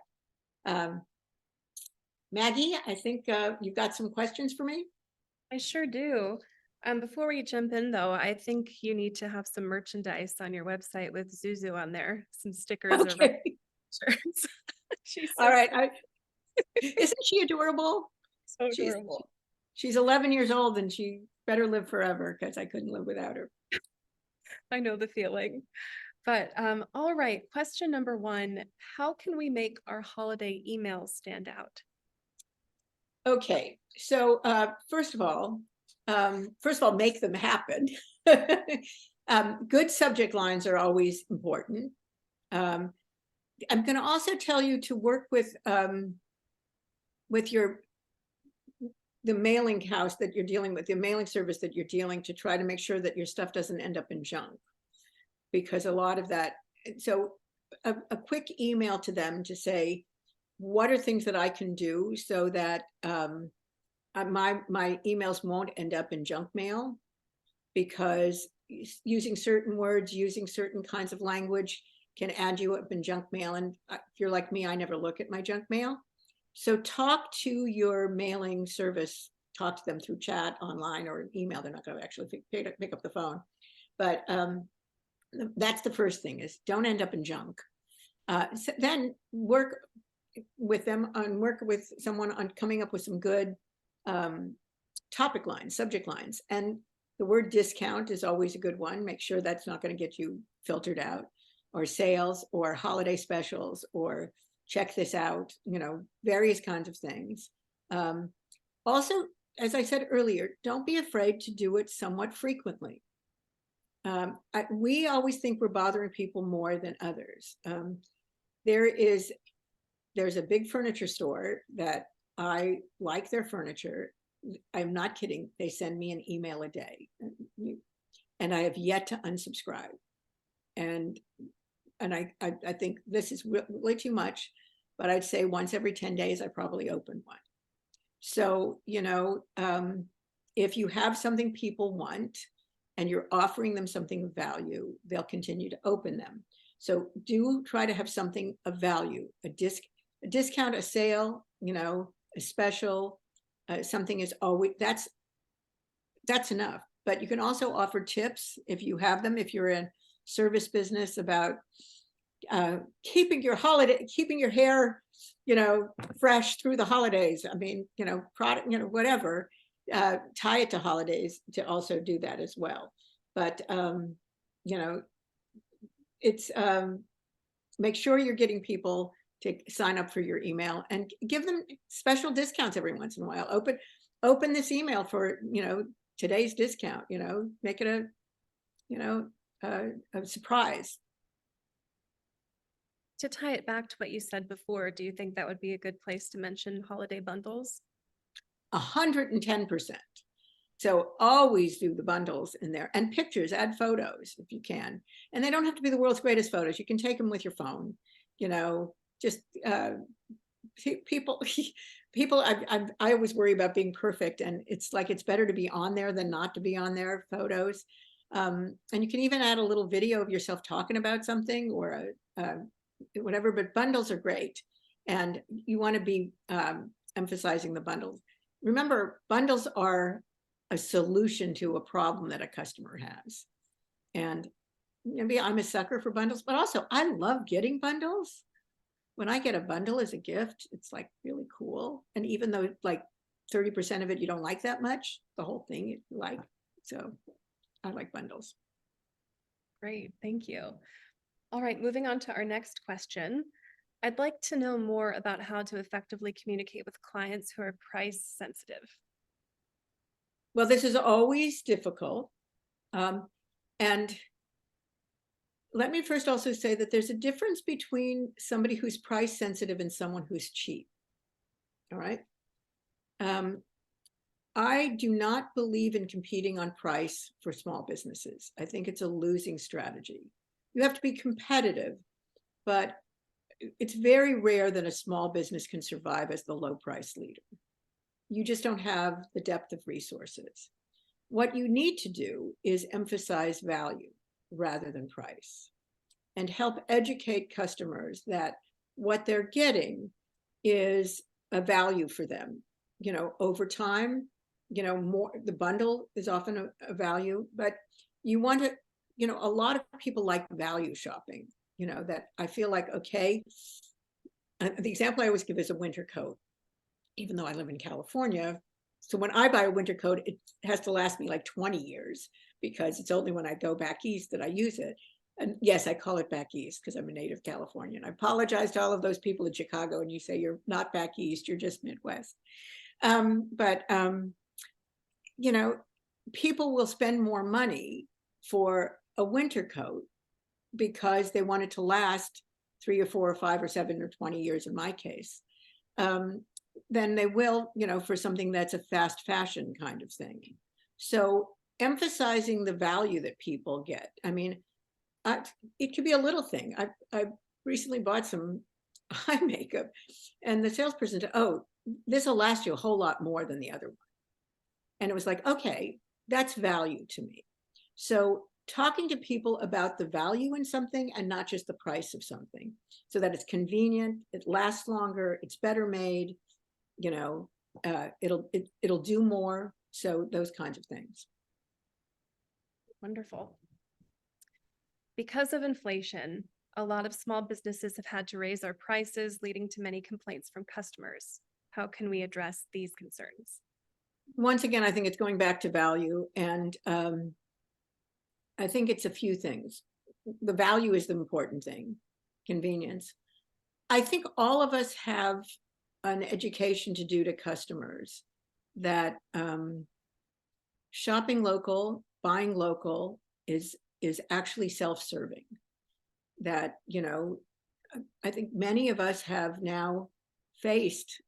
Maggie, I think you've got some questions for me. I sure do. Before we jump in, though, I think you need to have some merchandise on your website with Zuzu on there, some stickers or Okay. shirts. She's All so, right. Isn't she adorable? so adorable. She's 11 years old and she better live forever because I couldn't live without her. I know the feeling. But all right, question number one, how can we make our holiday emails stand out? Okay, so first of all, make them happen. Good subject lines are always important. I'm going to also tell you to work with the mailing house that you're dealing with, the mailing service that you're dealing, to try to make sure that your stuff doesn't end up in junk, because a lot of that. So a quick email to them to say, what are things that I can do so that my emails won't end up in junk mail, because using certain words, using certain kinds of language can add you up in junk mail. And if you're like me, I never look at my junk mail. So talk to your mailing service, talk to them through chat online or email. They're not going to actually pick up the phone. But that's the first thing, is don't end up in junk. So then work with them and work with someone on coming up with some good topic lines, subject lines. And the word discount is always a good one. Make sure that's not going to get you filtered out, or sales, or holiday specials, or check this out, various kinds of things. Also, as I said earlier, don't be afraid to do it somewhat frequently. We always think we're bothering people more than others. There's a big furniture store that I like their furniture. I'm not kidding. They send me an email a day, and I have yet to unsubscribe. And I think this is way too much, but I'd say once every 10 days, I probably open one. So, if you have something people want and you're offering them something of value, they'll continue to open them. So do try to have something of value, a discount, a sale, a special, something is always, that's enough. But you can also offer tips if you have them, if you're in service business, about keeping your hair, fresh through the holidays. I mean, product, whatever, tie it to holidays to also do that as well. But, it's, make sure you're getting people to sign up for your email and give them special discounts every once in a while. Open this email for, today's discount, make it a surprise. To tie it back to what you said before, do you think that would be a good place to mention holiday bundles? 110%. So always do the bundles in there, and pictures, add photos if you can. And they don't have to be the world's greatest photos. You can take them with your phone, just people, I always worry about being perfect, and it's like, it's better to be on there than not to be on there, photos. And you can even add a little video of yourself talking about something, or whatever, but bundles are great. And you want to be emphasizing the bundles. Remember, bundles are a solution to a problem that a customer has. And maybe I'm a sucker for bundles, but also I love getting bundles. When I get a bundle as a gift, it's like really cool. And even though like 30% of it you don't like that much, the whole thing you like. So I like bundles. Great, thank you. All right, moving on to our next question. I'd like to know more about how to effectively communicate with clients who are price sensitive. Well, this is always difficult. And let me first also say that there's a difference between somebody who's price sensitive and someone who's cheap. All right. I do not believe in competing on price for small businesses. I think it's a losing strategy. You have to be competitive, but it's very rare that a small business can survive as the low price leader. You just don't have the depth of resources. What you need to do is emphasize value rather than price and help educate customers that what they're getting is a value for them. Over time, more, the bundle is often a value, but you want to, a lot of people like value shopping, that I feel like, okay, the example I always give is a winter coat, even though I live in California. So when I buy a winter coat, it has to last me like 20 years because it's only when I go back east that I use it. And yes, I call it back east because I'm a native Californian. I apologize to all of those people in Chicago and you say you're not back east, you're just Midwest. But people will spend more money for a winter coat because they want it to last 3 or 4 or 5 or 7 or 20 years in my case, than they will, for something that's a fast fashion kind of thing. So emphasizing the value that people get. I mean, it could be a little thing. I recently bought some eye makeup and the salesperson said, oh, this will last you a whole lot more than the other one. And it was like, okay, that's value to me. So talking to people about the value in something and not just the price of something, so that it's convenient, it lasts longer, it's better made, it'll do more. So those kinds of things. Wonderful. Because of inflation, a lot of small businesses have had to raise their prices, leading to many complaints from customers. How can we address these concerns? Once again, I think it's going back to value, and I think it's a few things. The value is the important thing, convenience. I think all of us have an education to do to customers that shopping local, buying local is actually self-serving. That, I think many of us have now faced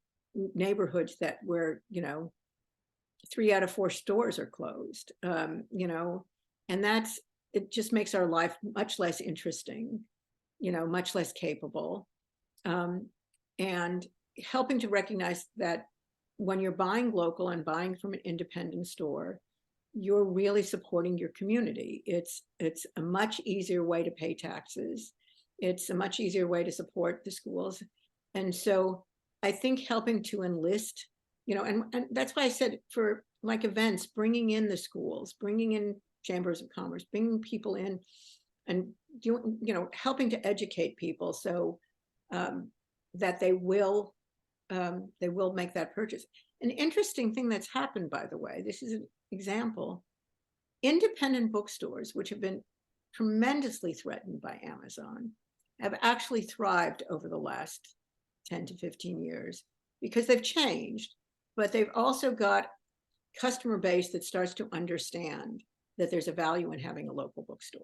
neighborhoods that where, 3 out of 4 stores are closed, and it just makes our life much less interesting, much less capable, and helping to recognize that when you're buying local and buying from an independent store, you're really supporting your community. It's a much easier way to pay taxes. It's a much easier way to support the schools. And so I think helping to enlist, and that's why I said for like events, bringing in the schools, bringing in chambers of commerce, bringing people in and helping to educate people so that they will make that purchase. An interesting thing that's happened, by the way, this is an example, independent bookstores, which have been tremendously threatened by Amazon, have actually thrived over the last 10 to 15 years because they've changed, but they've also got customer base that starts to understand that there's a value in having a local bookstore.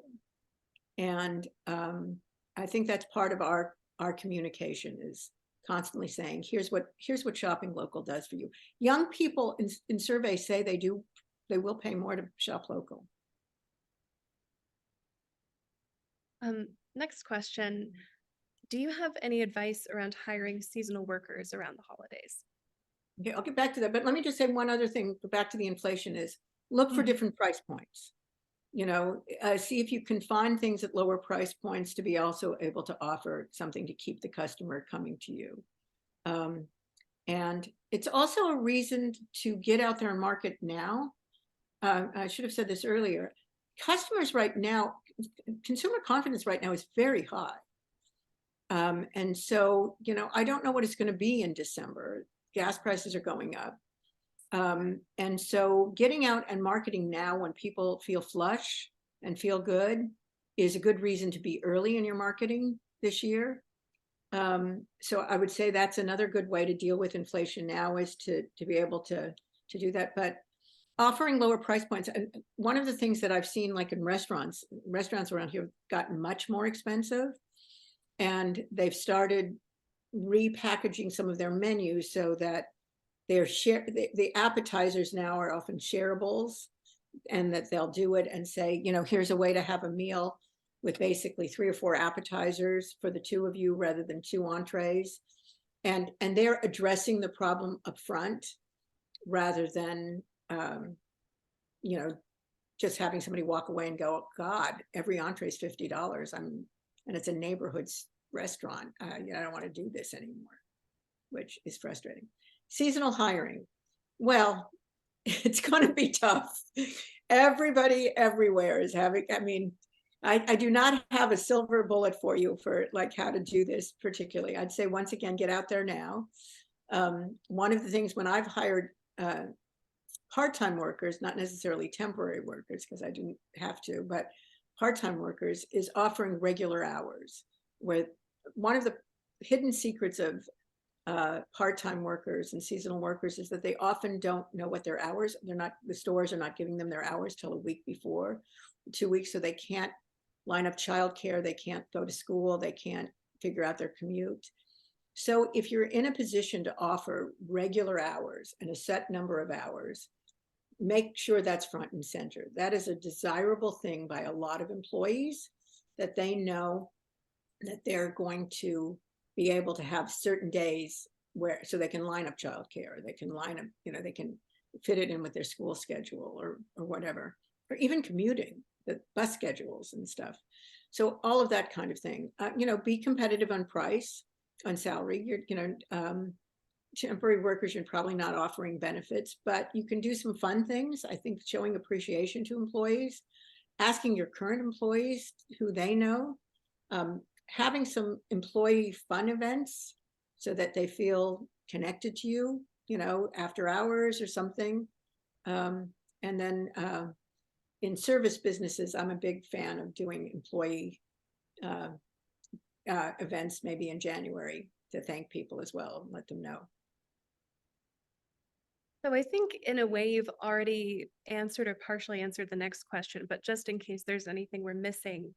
And I think that's part of our communication is constantly saying, here's what shopping local does for you. Young people in surveys say they will pay more to shop local. Next question. Do you have any advice around hiring seasonal workers around the holidays? Okay, I'll get back to that, but let me just say one other thing, back to the inflation, is look for different price points. See if you can find things at lower price points to be also able to offer something to keep the customer coming to you. And it's also a reason to get out there and market now. I should have said this earlier. Customers right now, consumer confidence right now is very high. And so, I don't know what it's going to be in December. Gas prices are going up. And so getting out and marketing now when people feel flush and feel good is a good reason to be early in your marketing this year. So I would say that's another good way to deal with inflation now is to be able to do that. But offering lower price points. And one of the things that I've seen, like in restaurants around here have gotten much more expensive, and they've started repackaging some of their menus so that the appetizers now are often shareables, and that they'll do it and say, here's a way to have a meal with basically 3 or 4 appetizers for the 2 of you rather than 2 entrees. And they're addressing the problem up front rather than, just having somebody walk away and go, oh, God, every entree is $50. And it's a neighborhood restaurant. I don't want to do this anymore, which is frustrating. Seasonal hiring. Well, it's going to be tough. Everybody everywhere is having, I do not have a silver bullet for you for like how to do this particularly. I'd say, once again, get out there now. One of the things when I've hired part-time workers, not necessarily temporary workers, because I didn't have to, but part-time workers, is offering regular hours, where one of the hidden secrets of part-time workers and seasonal workers is that they often don't know what their hours, the stores are not giving them their hours till a week before, 2 weeks, so they can't line up childcare, they can't go to school, they can't figure out their commute. So if you're in a position to offer regular hours and a set number of hours, make sure that's front and center. That is a desirable thing by a lot of employees, that they know that they're going to be able to have certain days where, so they can line up childcare, they can line up, they can fit it in with their school schedule or whatever, or even commuting, the bus schedules and stuff. So all of that kind of thing, be competitive on price, on salary. Temporary workers, you're probably not offering benefits, but you can do some fun things. I think showing appreciation to employees, asking your current employees who they know, having some employee fun events so that they feel connected to you, after hours or something. And then in service businesses, I'm a big fan of doing employee events, maybe in January, to thank people as well and let them know. So I think in a way you've already answered or partially answered the next question, but just in case there's anything we're missing,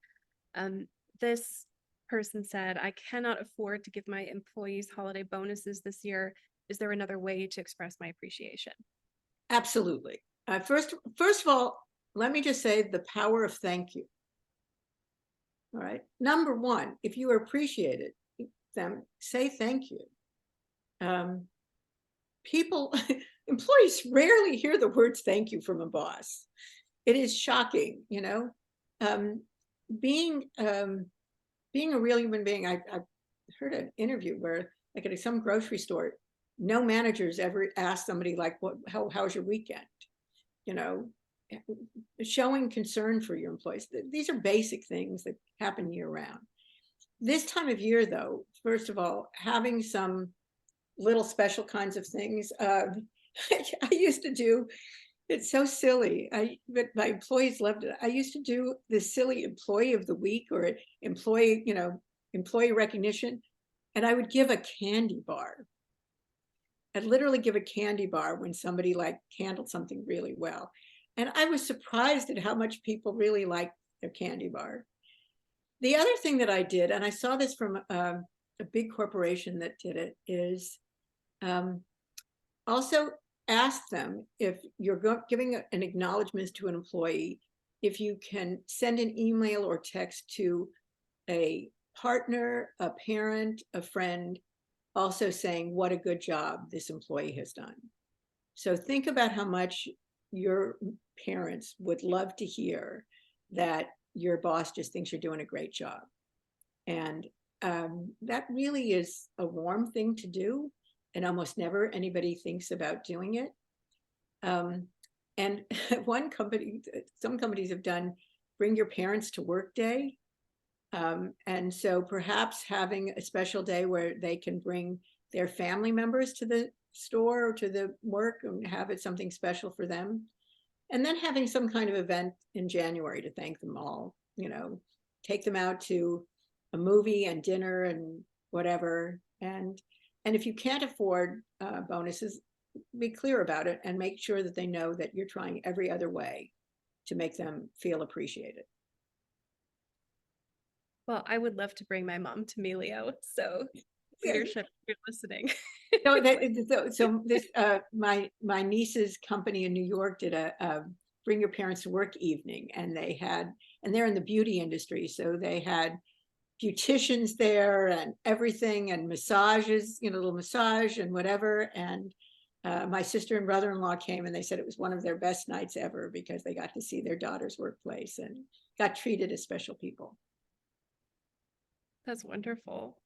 this person said, I cannot afford to give my employees holiday bonuses this year. Is there another way to express my appreciation? Absolutely. First of all, let me just say the power of thank you. All right. Number one, if you appreciate them, say thank you. Employees rarely hear the words thank you from a boss. It is shocking, being a real human being. I heard an interview where, like, at some grocery store, no managers ever asked somebody like, how's your weekend? Showing concern for your employees. These are basic things that happen year round. This time of year, though, first of all, having some little special kinds of things. I used to do, it's so silly, but my employees loved it. I used to do this silly employee of the week or employee recognition, and I would give a candy bar. I'd literally give a candy bar when somebody handled something really well. And I was surprised at how much people really liked their candy bar. The other thing that I did, and I saw this from a big corporation that did it, is also ask them, if you're giving an acknowledgement to an employee, if you can send an email or text to a partner, a parent, a friend, also saying what a good job this employee has done. So think about how much your parents would love to hear that your boss just thinks you're doing a great job. And that really is a warm thing to do. And almost never anybody thinks about doing it. And some companies have done bring your parents to work day. And so perhaps having a special day where they can bring their family members to the store or to the work and have it something special for them. And then having some kind of event in January to thank them all, take them out to a movie and dinner and whatever. And if you can't afford bonuses, be clear about it and make sure that they know that you're trying every other way to make them feel appreciated. Well, I would love to bring my mom to Melio, so leadership, if you're listening. No, so this my niece's company in New York did a bring your parents to work evening, and they're in the beauty industry, so they had beauticians there and everything, and massages, little massage and whatever. And my sister and brother-in-law came, and they said it was one of their best nights ever because they got to see their daughter's workplace and got treated as special people. That's wonderful.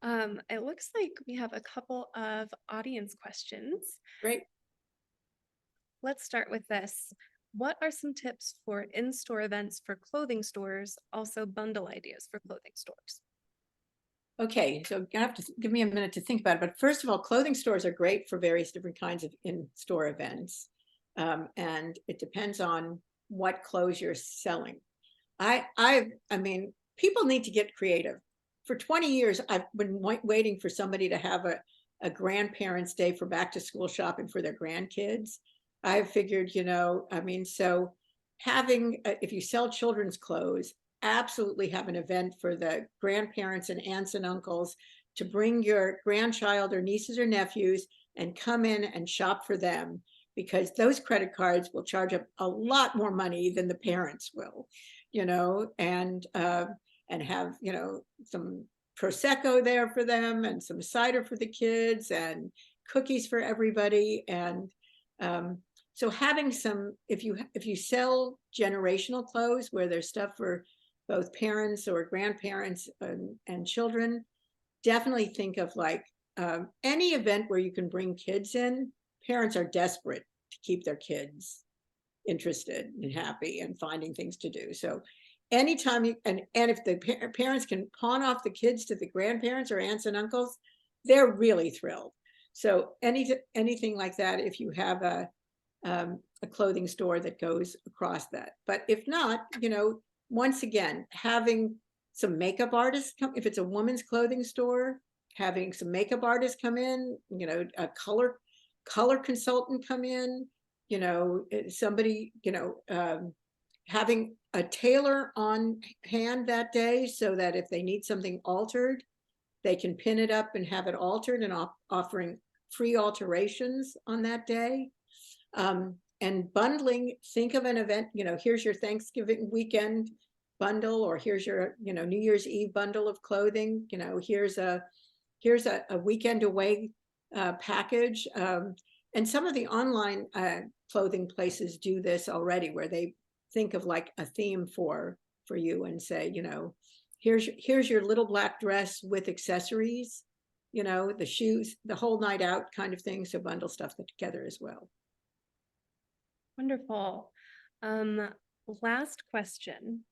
It looks like we have a couple of audience questions. Great. Let's start with this. What are some tips for in-store events for clothing stores, also bundle ideas for clothing stores? Okay, so you have to give me a minute to think about it. But first of all, clothing stores are great for various different kinds of in-store events. And it depends on what clothes you're selling. I mean, people need to get creative. For 20 years, I've been waiting for somebody to have a grandparents' day for back to school shopping for their grandkids. I figured, so having, if you sell children's clothes, absolutely have an event for the grandparents and aunts and uncles to bring your grandchild or nieces or nephews and come in and shop for them, because those credit cards will charge a lot more money than the parents will, and have, some Prosecco there for them and some cider for the kids and cookies for everybody. And so having some, if you sell generational clothes where there's stuff for both parents or grandparents and children, definitely think of any event where you can bring kids in. Parents are desperate to keep their kids interested and happy and finding things to do. So anytime and if the parents can pawn off the kids to the grandparents or aunts and uncles, they're really thrilled. So anything like that, if you have a clothing store that goes across that. But if not, once again, having some makeup artists come, if it's a woman's clothing store, having some makeup artists come in, a color consultant come in, somebody, having a tailor on hand that day so that if they need something altered, they can pin it up and have it altered, and offering free alterations on that day. And bundling, think of an event, here's your Thanksgiving weekend bundle, or here's your, New Year's Eve bundle of clothing, here's a weekend away package. And some of the online clothing places do this already, where they think of a theme for you and say, here's your little black dress with accessories, the shoes, the whole night out kind of thing. So bundle stuff together as well. Wonderful. Last question.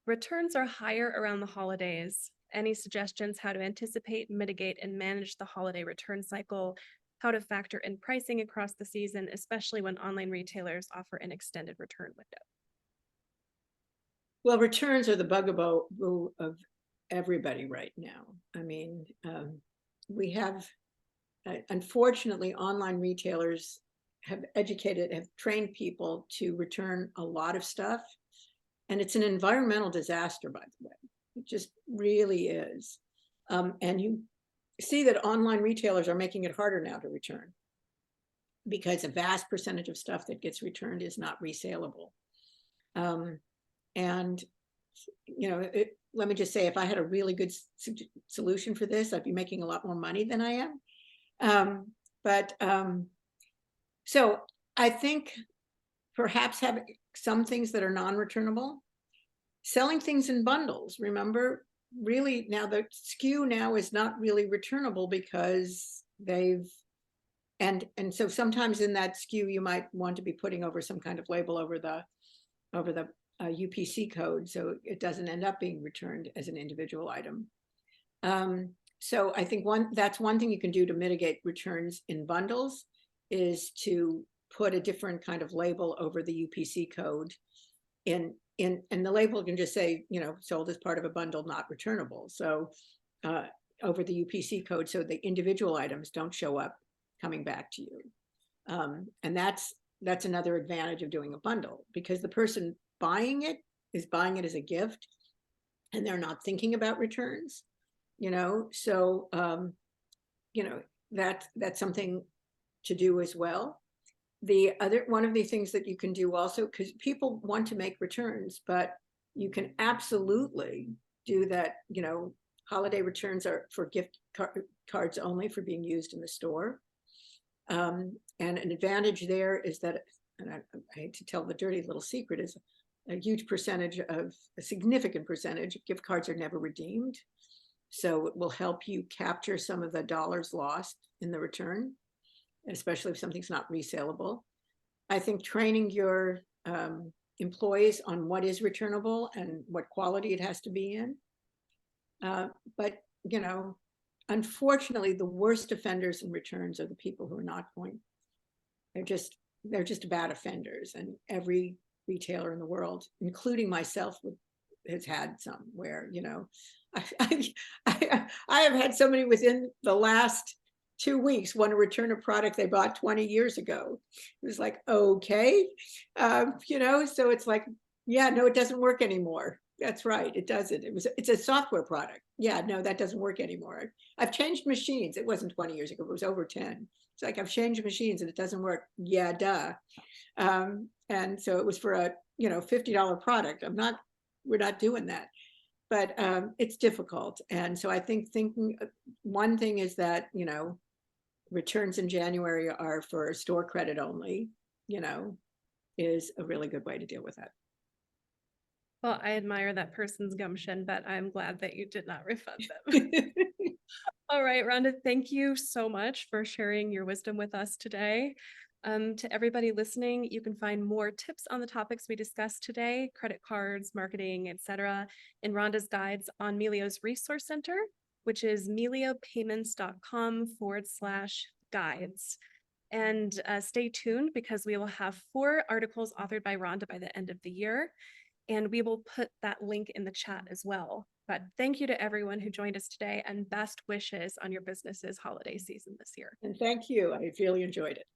Returns are higher around the holidays. Any suggestions how to anticipate, mitigate, and manage the holiday return cycle? How to factor in pricing across the season, especially when online retailers offer an extended return window? Well, returns are the bugaboo of everybody right now. I mean, we have, unfortunately, online retailers have trained people to return a lot of stuff. And it's an environmental disaster, by the way. It just really is. And you see that online retailers are making it harder now to return, because a vast percentage of stuff that gets returned is not resaleable. And, let me just say, if I had a really good solution for this, I'd be making a lot more money than I am. So I think perhaps having some things that are non-returnable, selling things in bundles. Remember, really now the SKU now is not really returnable because and so sometimes in that SKU you might want to be putting over some kind of label over the UPC code, so it doesn't end up being returned as an individual item. So I think that's one thing you can do to mitigate returns in bundles, is to put a different kind of label over the UPC code, and the label can just say, sold as part of a bundle, not returnable. So over the UPC code, so the individual items don't show up coming back to you. And that's another advantage of doing a bundle, because the person buying it is buying it as a gift, and they're not thinking about returns. so, that's something to do as well. One of the things that you can do also, because people want to make returns, but you can absolutely do that, holiday returns are for cards only for being used in the store. And an advantage there is that, and I hate to tell the dirty little secret, is a significant percentage of gift cards are never redeemed. So it will help you capture some of the dollars lost in the return, especially if something's not resaleable. I think training your employees on what is returnable and what quality it has to be in. But, unfortunately, the worst offenders in returns are the people who are not going. They're just bad offenders, and every retailer in the world, including myself, has had some where, I have had somebody within the last 2 weeks want to return a product they bought 20 years ago. It was like, okay, so it's like, yeah, no, it doesn't work anymore. That's right, it doesn't. It's a software product. Yeah, no, that doesn't work anymore. I've changed machines. It wasn't 20 years ago, it was over 10. It's like, I've changed machines and it doesn't work. Yeah, duh. And so it was for a $50 product. We're not doing that. But it's difficult. And so I think one thing is that, returns in January are for store credit only, is a really good way to deal with that. Well, I admire that person's gumption, but I'm glad that you did not refund them. All right, Rhonda, thank you so much for sharing your wisdom with us today. To everybody listening, you can find more tips on the topics we discussed today, credit cards, marketing, etc., in Rhonda's guides on Melio's Resource Center, which is meliopayments.com/guides. And stay tuned because we will have 4 articles authored by Rhonda by the end of the year. And we will put that link in the chat as well. But thank you to everyone who joined us today, and best wishes on your business's holiday season this year. And thank you. I really enjoyed it.